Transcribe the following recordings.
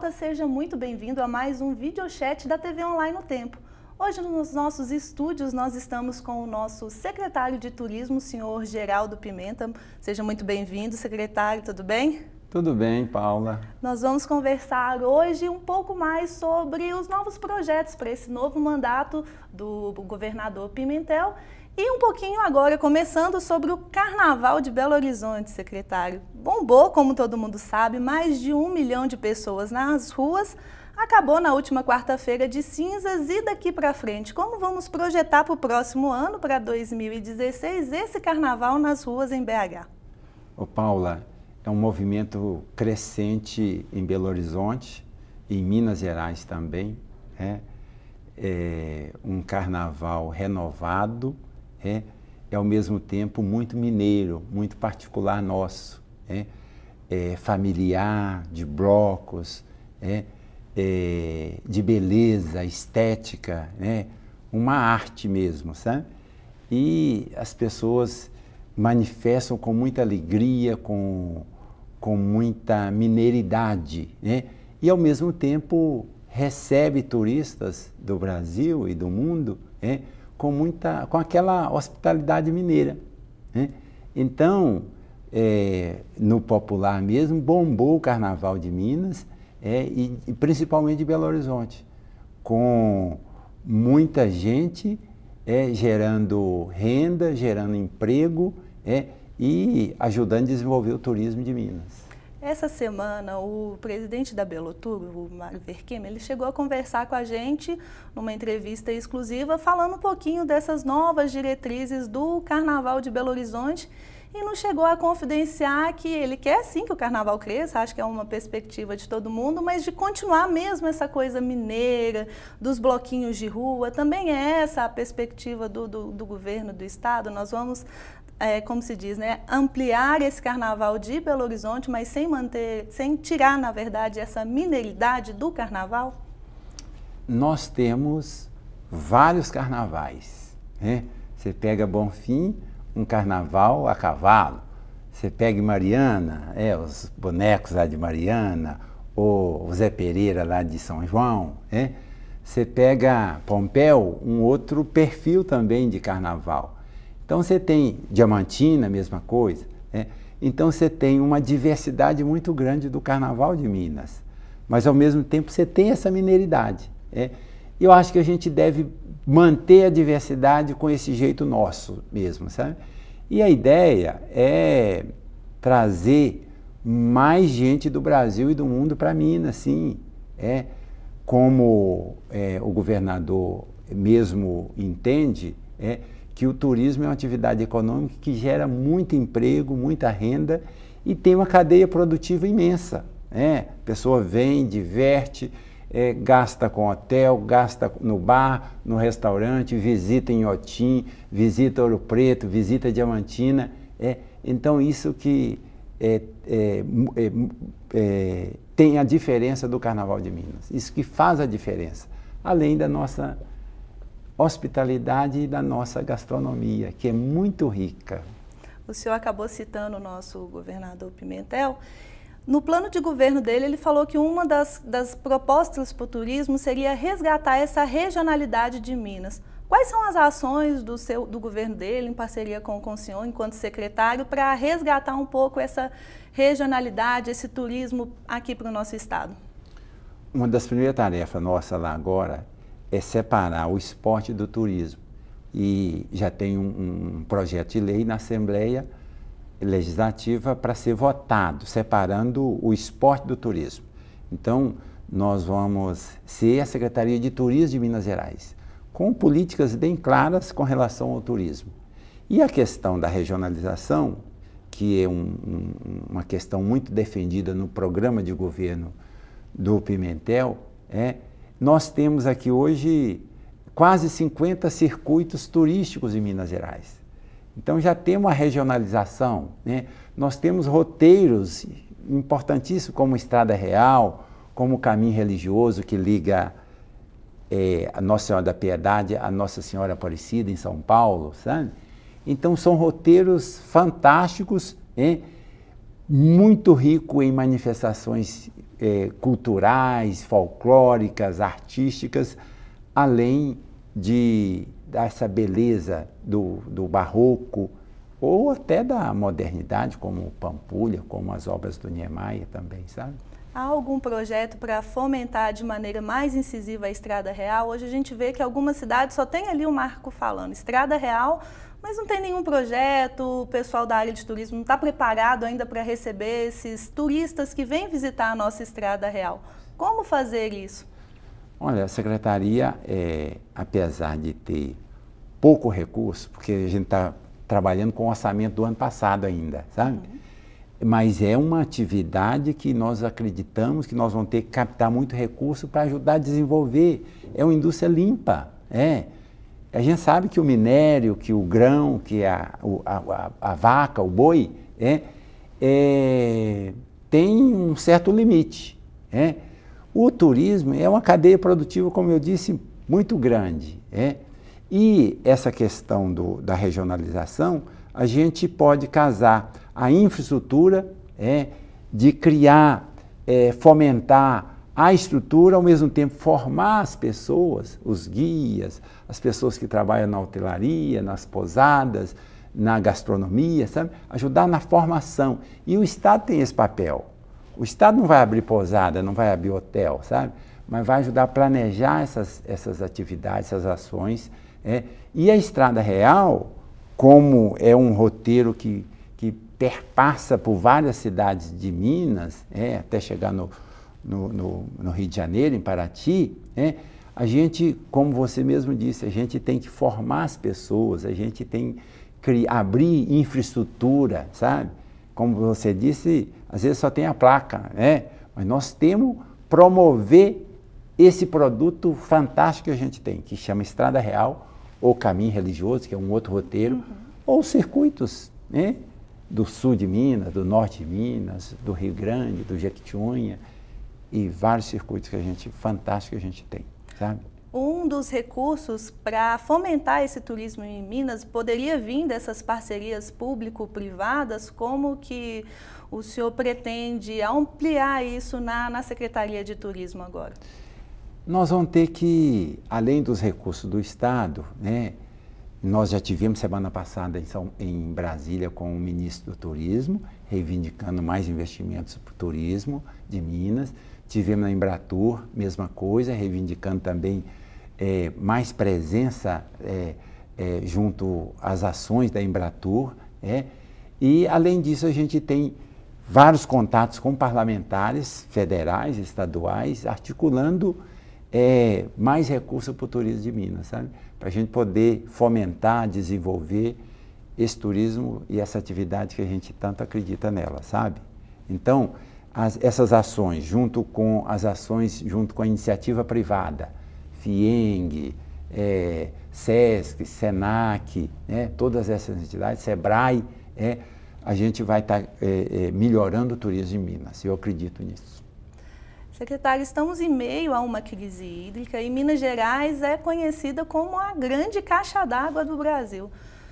internauta, seja muito bem-vindo a mais um videochat da TV Online no Tempo. Hoje nos nossos estúdios nós estamos com o nosso secretário de Turismo, o senhor Geraldo Pimenta. Seja muito bem-vindo, secretário, tudo bem? Tudo bem, Paula. Nós vamos conversar hoje um pouco mais sobre os novos projetos para esse novo mandato do governador Pimentel e um pouquinho agora, começando sobre o Carnaval de Belo Horizonte, secretário. Bombou, como todo mundo sabe, mais de 1 milhão de pessoas nas ruas. Acabou na última quarta-feira de cinzas e daqui para frente, como vamos projetar para o próximo ano, para 2016, esse carnaval nas ruas em BH? Ô Paula, é um movimento crescente em Belo Horizonte, em Minas Gerais também, é um carnaval renovado, é ao mesmo tempo muito mineiro, muito particular nosso, familiar, de blocos, de beleza, estética, uma arte mesmo, sabe? E as pessoas manifestam com muita alegria, com muita mineiridade, e ao mesmo tempo recebe turistas do Brasil e do mundo com aquela hospitalidade mineira. Então, no popular mesmo, bombou o Carnaval de Minas, e principalmente de Belo Horizonte, com muita gente gerando renda, gerando emprego e ajudando a desenvolver o turismo de Minas. Essa semana, o presidente da Belotur, o Mário Verquema, ele chegou a conversar com a gente numa entrevista exclusiva, falando um pouquinho dessas novas diretrizes do Carnaval de Belo Horizonte e nos chegou a confidenciar que ele quer sim que o Carnaval cresça, acho que é uma perspectiva de todo mundo, mas de continuar mesmo essa coisa mineira, dos bloquinhos de rua, também é essa a perspectiva do governo do estado. Nós vamos, como se diz, ampliar esse Carnaval de Belo Horizonte, mas sem tirar, na verdade, essa mineiridade do Carnaval? Nós temos vários carnavais. Você pega Bonfim, um carnaval a cavalo. Você pega Mariana, os bonecos lá de Mariana, ou o Zé Pereira lá de São João. Você pega Pompéu, um outro perfil também de carnaval. Então você tem Diamantina, mesma coisa. Então você tem uma diversidade muito grande do Carnaval de Minas, mas ao mesmo tempo você tem essa mineiridade. Eu acho que a gente deve manter a diversidade com esse jeito nosso mesmo, sabe? E a ideia é trazer mais gente do Brasil e do mundo para Minas, sim. Como o governador mesmo entende, que o turismo é uma atividade econômica que gera muito emprego, muita renda e tem uma cadeia produtiva imensa. A pessoa vem, diverte, gasta com hotel, gasta no bar, no restaurante, visita em Inhotim, visita Ouro Preto, visita Diamantina. Então isso que tem a diferença do Carnaval de Minas, isso que faz a diferença, além da nossa hospitalidade e da nossa gastronomia, que é muito rica. O senhor acabou citando o nosso governador Pimentel. No plano de governo dele, ele falou que uma das propostas para o turismo seria resgatar essa regionalidade de Minas. Quais são as ações do governo dele, em parceria com o senhor, enquanto secretário, para resgatar um pouco essa regionalidade, esse turismo aqui para o nosso estado? Uma das primeiras tarefas nossa lá agora é separar o esporte do turismo. E já tem um projeto de lei na Assembleia Legislativa para ser votado, separando o esporte do turismo. Então, nós vamos ser a Secretaria de Turismo de Minas Gerais, com políticas bem claras com relação ao turismo. E a questão da regionalização, que é uma questão muito defendida no programa de governo do Pimentel, nós temos aqui hoje quase 50 circuitos turísticos em Minas Gerais. Então já tem uma regionalização, Nós temos roteiros importantíssimos como Estrada Real, como o Caminho Religioso que liga a Nossa Senhora da Piedade a Nossa Senhora Aparecida em São Paulo, sabe? Então são roteiros fantásticos, muito rico em manifestações culturais, folclóricas, artísticas, além dessa beleza do barroco, ou até da modernidade, como Pampulha, como as obras do Niemeyer também, sabe? Há algum projeto para fomentar de maneira mais incisiva a Estrada Real? Hoje a gente vê que algumas cidades só tem ali o marco falando Estrada Real, mas não tem nenhum projeto, o pessoal da área de turismo não está preparado ainda para receber esses turistas que vêm visitar a nossa Estrada Real. Como fazer isso? Olha, a Secretaria, apesar de ter pouco recurso, porque a gente está trabalhando com o orçamento do ano passado ainda, sabe? Mas é uma atividade que nós acreditamos que nós vamos ter que captar muito recurso para ajudar a desenvolver. É uma indústria limpa, A gente sabe que o minério, que o grão, que a vaca, o boi, tem um certo limite, O turismo é uma cadeia produtiva, como eu disse, muito grande, E essa questão da regionalização, a gente pode casar a infraestrutura, de criar, fomentar a estrutura, ao mesmo tempo formar as pessoas, os guias, as pessoas que trabalham na hotelaria, nas pousadas, na gastronomia, sabe? Ajudar na formação. E o Estado tem esse papel. O Estado não vai abrir pousada, não vai abrir hotel, sabe? Mas vai ajudar a planejar essas atividades, essas ações. E a Estrada Real, como é um roteiro que perpassa por várias cidades de Minas, até chegar no Rio de Janeiro, em Paraty, a gente, como você mesmo disse, a gente tem que formar as pessoas, a gente tem que abrir infraestrutura, sabe? Como você disse, às vezes só tem a placa, mas nós temos que promover esse produto fantástico que a gente tem, que chama Estrada Real, ou Caminho Religioso, que é um outro roteiro, ou circuitos, do sul de Minas, do norte de Minas, do Rio Grande, do Jequitinhonha, e vários circuitos fantásticos que a gente tem, sabe? Um dos recursos para fomentar esse turismo em Minas poderia vir dessas parcerias público-privadas. Como que o senhor pretende ampliar isso na Secretaria de Turismo agora? Nós vamos ter que, além dos recursos do Estado, nós já tivemos semana passada em Brasília com o ministro do Turismo, reivindicando mais investimentos para o turismo de Minas. Tivemos na Embratur, mesma coisa, reivindicando também mais presença junto às ações da Embratur. E, além disso, a gente tem vários contatos com parlamentares federais, estaduais, articulando mais recursos para o turismo de Minas, sabe? Para a gente poder fomentar, desenvolver esse turismo e essa atividade que a gente tanto acredita nela, sabe? Então, essas ações, junto com a iniciativa privada, FIENG, SESC, SENAC, todas essas entidades, SEBRAE, a gente vai estar melhorando o turismo em Minas, eu acredito nisso. Secretário, estamos em meio a uma crise hídrica e Minas Gerais é conhecida como a grande caixa d'água do Brasil.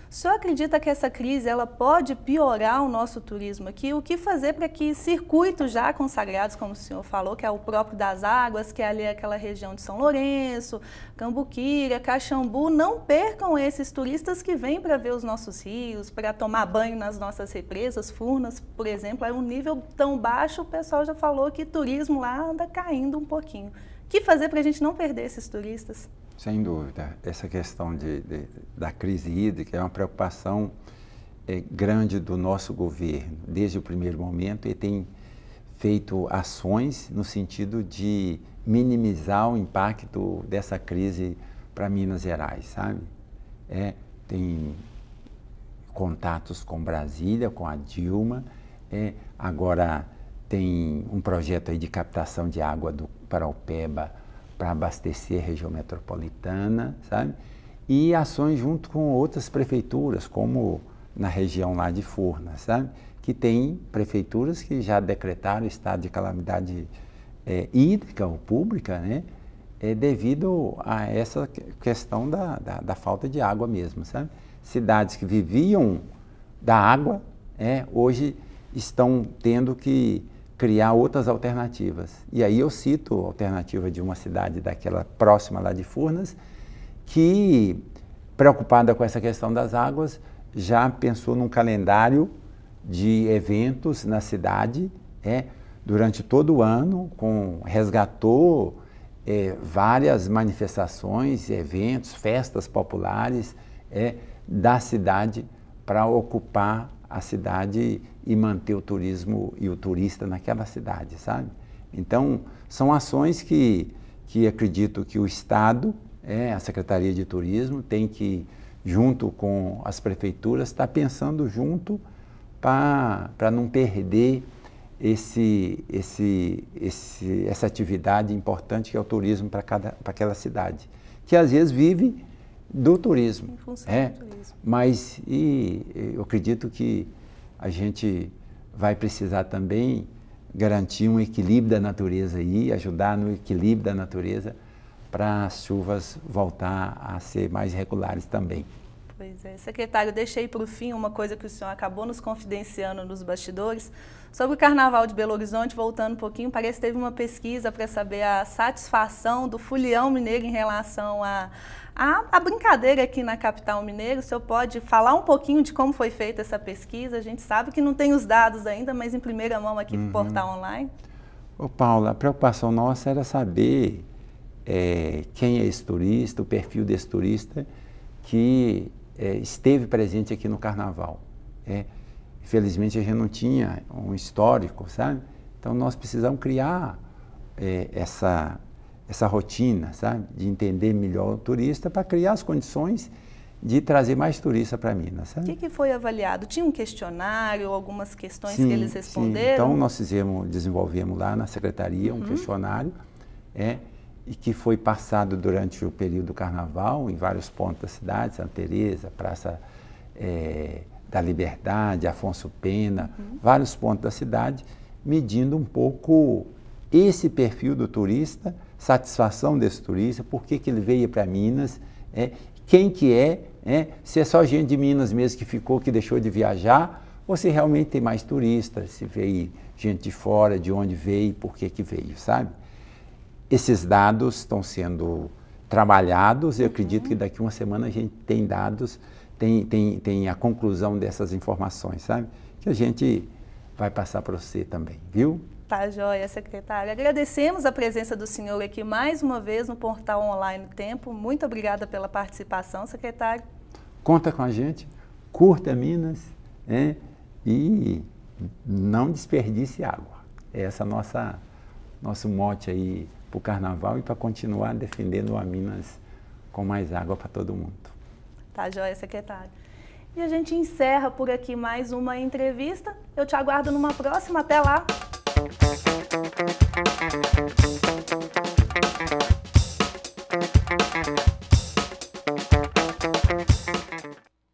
O senhor acredita que essa crise ela pode piorar o nosso turismo aqui? O que fazer para que circuitos já consagrados, como o senhor falou, que é o próprio das águas, que é ali aquela região de São Lourenço, Cambuquira, Caxambu, não percam esses turistas que vêm para ver os nossos rios, para tomar banho nas nossas represas, Furnas, por exemplo, é um nível tão baixo, o pessoal já falou que turismo lá anda caindo um pouquinho. O que fazer para a gente não perder esses turistas? Sem dúvida, essa questão da crise hídrica é uma preocupação grande do nosso governo, desde o primeiro momento, e tem feito ações no sentido de minimizar o impacto dessa crise para Minas Gerais, sabe? Tem contatos com Brasília, com a Dilma, agora tem um projeto aí de captação de água do Paraupeba para abastecer a região metropolitana, sabe? E ações junto com outras prefeituras, como na região lá de Furnas, sabe? Que tem prefeituras que já decretaram estado de calamidade hídrica ou pública, devido a essa questão da falta de água mesmo, sabe? Cidades que viviam da água, hoje estão tendo que criar outras alternativas. E aí eu cito a alternativa de uma cidade daquela próxima lá de Furnas, que, preocupada com essa questão das águas, já pensou num calendário de eventos na cidade, durante todo o ano, resgatou várias manifestações, eventos, festas populares da cidade para ocupar a cidade e manter o turismo e o turista naquela cidade, sabe? Então, são ações que acredito que o Estado, a Secretaria de Turismo, tem que, junto com as prefeituras, estar pensando junto para não perder essa atividade importante que é o turismo para aquela cidade, que às vezes vive do turismo. Em função do turismo. Mas eu acredito que a gente vai precisar também garantir um equilíbrio da natureza aí, ajudar no equilíbrio da natureza para as chuvas voltar a ser mais regulares também. Pois é. Secretário, deixei para o fim uma coisa que o senhor acabou nos confidenciando nos bastidores. Sobre o Carnaval de Belo Horizonte, voltando um pouquinho, parece que teve uma pesquisa para saber a satisfação do folião mineiro em relação à brincadeira aqui na capital mineira. O senhor pode falar um pouquinho de como foi feita essa pesquisa? A gente sabe que não tem os dados ainda, mas em primeira mão aqui para o Portal Online. Ô Paula, a preocupação nossa era saber quem é esse turista, o perfil desse turista que esteve presente aqui no Carnaval. Infelizmente a gente não tinha um histórico, sabe? Então nós precisamos criar essa rotina, sabe? De entender melhor o turista para criar as condições de trazer mais turista para Minas, sabe? O que foi avaliado? Tinha um questionário, algumas questões que eles responderam? Sim. Então nós desenvolvemos lá na secretaria um questionário, e que foi passado durante o período do Carnaval em vários pontos da cidade, Santa Teresa, Praça da Liberdade, Afonso Pena, vários pontos da cidade, medindo um pouco esse perfil do turista, satisfação desse turista, por que ele veio para Minas, quem que se é só gente de Minas mesmo que ficou, que deixou de viajar, ou se realmente tem mais turistas, se veio gente de fora, de onde veio, por que veio, sabe? Esses dados estão sendo trabalhados e eu acredito que daqui a uma semana a gente tem dados, tem a conclusão dessas informações, sabe? Que a gente vai passar para você também, viu? Tá joia, secretário. Agradecemos a presença do senhor aqui mais uma vez no Portal Online Tempo. Muito obrigada pela participação, secretário. Conta com a gente, curta Minas, e não desperdice água. Essa é nosso mote aí para o Carnaval e para continuar defendendo a Minas com mais água para todo mundo. Tá joia, secretário. E a gente encerra por aqui mais uma entrevista. Eu te aguardo numa próxima. Até lá!